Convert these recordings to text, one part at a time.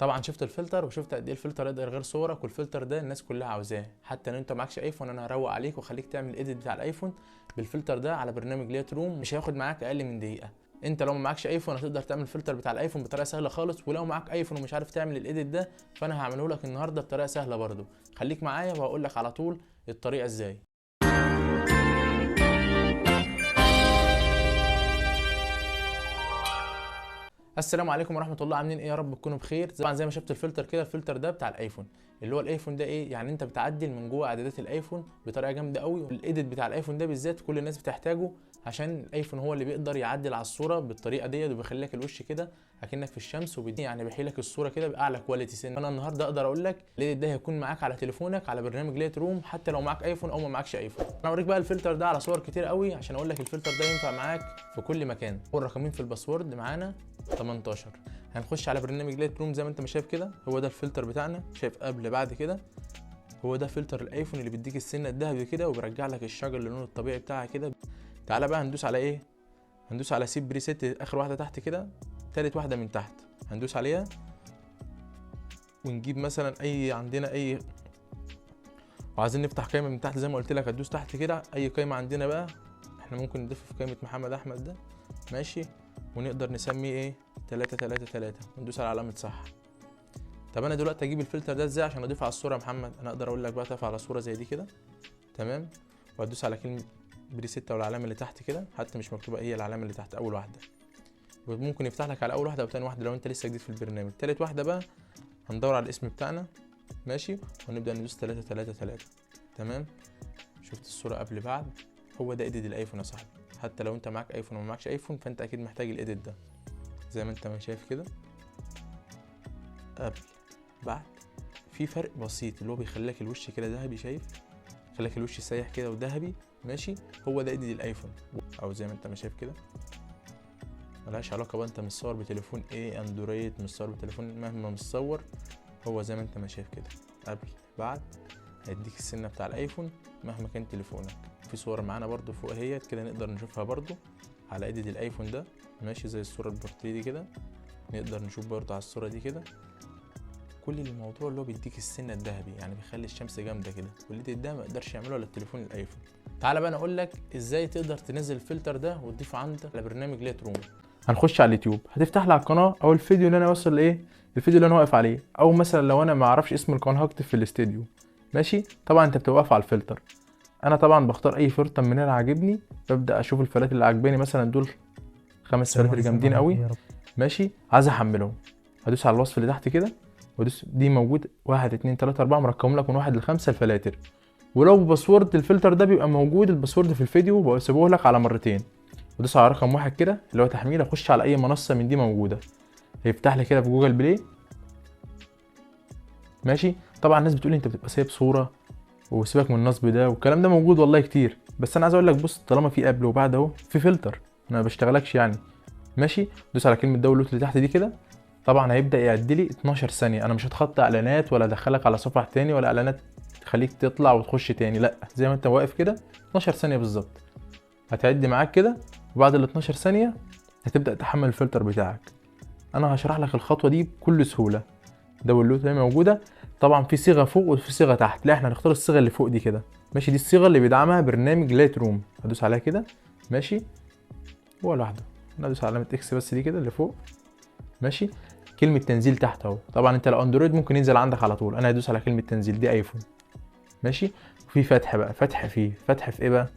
طبعا شفت الفلتر وشفت قد ايه الفلتر يقدر يغير صورك، والفلتر ده الناس كلها عاوزاه. حتى لو انت معكش ايفون انا هروق عليك واخليك تعمل الايديت بتاع الايفون بالفلتر ده على برنامج لايت روم، مش هياخد معاك اقل من دقيقه. انت لو ما معكش ايفون هتقدر تعمل الفلتر بتاع الايفون بطريقه سهله خالص، ولو معاك ايفون ومش عارف تعمل الايديت ده فانا هعمله لك النهارده بطريقه سهله برده. خليك معايا وهقول لك على طول الطريقه ازاي. السلام عليكم ورحمه الله، عاملين ايه؟ يا رب تكونوا بخير. طبعا زي ما شفت الفلتر كده، الفلتر ده بتاع الايفون، اللي هو الايفون ده ايه يعني، انت بتعدل من جوه اعدادات الايفون بطريقه جامده قوي. والايديت بتاع الايفون ده بالذات كل الناس بتحتاجه، عشان الايفون هو اللي بيقدر يعدل على الصوره بالطريقه ديت، وبيخلي لك الوش كده اكنك في الشمس، يعني بيحيل لك الصوره كده باعلى كواليتي سن. انا النهارده اقدر اقول لك الايديت ده هيكون معاك على تليفونك على برنامج لايت روم، حتى لو معاك ايفون او ما معكش ايفون. انا اوريك بقى الفلتر ده على صور كتير قوي عشان اقول لك الفلتر ده ينفع معاك في كل مكان. والرقمين في الباسورد معانا 18. هنخش على برنامج لايت روم زي ما انت ما شايف كده، هو ده الفلتر بتاعنا، شايف قبل بعد كده. هو ده فلتر الايفون اللي بيديك السنه الذهبي كده، وبيرجع لك الشجر للون الطبيعي بتاعها كده. تعالى بقى هندوس على ايه، هندوس على سيب بريسيت، اخر واحده تحت كده، تالت واحده من تحت هندوس عليها، ونجيب مثلا اي عندنا اي، وعايزين نفتح قائمه من تحت زي ما قلت لك هتدوس تحت كده اي قائمه عندنا بقى. احنا ممكن نضيف في قائمه محمد احمد ده، ماشي، ونقدر نسميه ايه 333 وندوس على علامه صح. طب انا دلوقتي اجيب الفلتر ده ازاي عشان اضيفه على الصوره يا محمد؟ انا اقدر اقول لك بقى تقف على صوره زي دي كده، تمام، وهتدوس على كلمه بريسيت او العلامه اللي تحت كده، حتى مش مكتوبه هي العلامه اللي تحت اول واحده، وممكن يفتح لك على اول واحده او تاني واحده لو انت لسه جديد في البرنامج. تالت واحده بقى هندور على الاسم بتاعنا، ماشي، ونبدا ندوس 333، تمام. شفت الصوره قبل بعد؟ هو ده ايديت الايفون يا صاحبي. حتى لو انت معاك ايفون وما معكش ايفون فانت اكيد محتاج الايديت ده، زي ما انت ما شايف كده قبل بعد. في فرق بسيط اللي هو بيخلي لك الوش كده ذهبي، شايف، خلي لك الوش سايح كده وذهبي، ماشي. هو ده ايديت الايفون، او زي ما انت ما شايف كده، ملهاش علاقه بقى انت متصور بتليفون ايه، اندرويد، متصور بتليفون، مهما متصور هو زي ما انت ما شايف كده قبل بعد. هيديك السنه بتاع الايفون مهما كان تليفونك. في صور معانا برضو فوق اهيت كده نقدر نشوفها برضو على ايديت الايفون ده، ماشي، زي الصوره البورتريه دي كده، نقدر نشوف برضو على الصوره دي كده. كل الموضوع اللي هو بيديك السنه الذهبي، يعني بيخلي الشمس جامده كده، والايديت ده ما يقدرش يعمله الا التليفون الايفون. تعالى بقى انا اقول لك ازاي تقدر تنزل الفلتر ده وتضيفه عندك على برنامج لايت روم. هنخش على اليوتيوب، هتفتح لي على القناه او الفيديو اللي انا واصل لايه، الفيديو اللي انا واقف عليه، او مثلا لو انا ما اعرفش اسم القناه هكتب في الاستديو، ماشي. طبعا انت بتبقى واقف على الفلتر، انا طبعا بختار اي فلتر من هنا عاجبني، ببدا اشوف الفلاتر اللي عاجباني، مثلا دول 5 فلاتر جامدين قوي، ماشي، عايز احملهم. هدوس على الوصف اللي تحت كده وادوس، دي موجود 1 2 3 4 مرقم لك من 1 ل5 الفلاتر. ولو باسورد الفلتر ده بيبقى موجود الباسورد في الفيديو، بسيبه لك على مرتين. ودوس على رقم 1 كده اللي هو تحميل، اخش على اي منصه من دي موجوده، هيفتح لي كده في جوجل بلاي، ماشي. طبعا الناس بتقول لي انت بتبقى سايب صوره وسيبك من النصب ده، والكلام ده موجود والله كتير، بس انا عايز اقول لك بص، طالما في قبل وبعد اهو في فلتر، انا ما بشتغلكش يعني، ماشي. دوس على كلمه داونلود اللي تحت دي كده، طبعا هيبدا يعدي لي 12 ثانيه. انا مش هتخطى اعلانات ولا ادخلك على صفحه تاني ولا اعلانات تخليك تطلع وتخش تاني، لا، زي ما انت واقف كده 12 ثانيه بالظبط هتعدي معاك كده. وبعد ال 12 ثانيه هتبدا تحمل الفلتر بتاعك. انا هشرح لك الخطوه دي بكل سهوله. داونلود هي موجوده، طبعا في صيغه فوق وفي صيغه تحت، لا احنا هنختار الصيغه اللي فوق دي كده، ماشي. دي الصيغه اللي بيدعمها برنامج لايت روم، هدوس عليها كده، ماشي، هو لوحده. انا هدوس على علامه اكس بس دي كده اللي فوق، ماشي. كلمه تنزيل تحت اهو، طبعا انت لو اندرويد ممكن ينزل عندك على طول، انا هدوس على كلمه تنزيل، دي ايفون، ماشي. وفي فتح بقى، فتح في ايه بقى،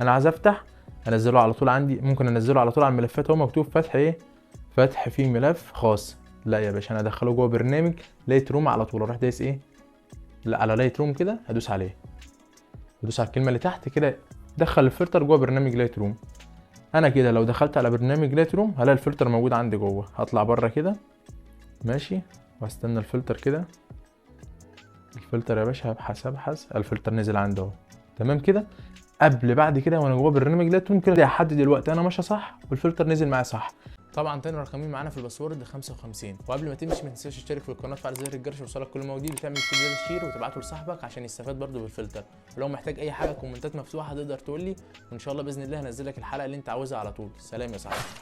انا عايز افتح انزله على طول عندي، ممكن انزله على طول على الملفات، هو مكتوب فتح ايه، فتح فيه ملف خاص. لا يا باشا، انا ادخله جوه برنامج لايت روم على طول، اروح دايس ايه، لا، على لايت روم كده، هدوس عليه، هدوس على الكلمه اللي تحت كده، دخل الفلتر جوه برنامج لايت روم. انا كده لو دخلت على برنامج لايت روم هلاقي الفلتر موجود عندي جوه، هطلع بره كده، ماشي، واستنى الفلتر كده. الفلتر يا باشا هبحث الفلتر نزل عندي اهو، تمام كده. قبل بعد كده وانا جوه برنامج لايت روم كده احدد الوقت انا ماشي صح والفلتر نزل معايا صح. طبعا تاني رقمين معانا في الباسورد 55. وقبل ما تمشي ما تنساش تشترك في القناه وتفعل زر الجرس يوصلك كل ما جديد، وتعمل فيديو شير وتبعته لصاحبك عشان يستفاد برده بالفلتر. ولو محتاج اي حاجه كومنتات مفتوحه تقدر تقول لي، وان شاء الله باذن الله هنزل لك الحلقه اللي انت عاوزها على طول. سلام يا صاحبي.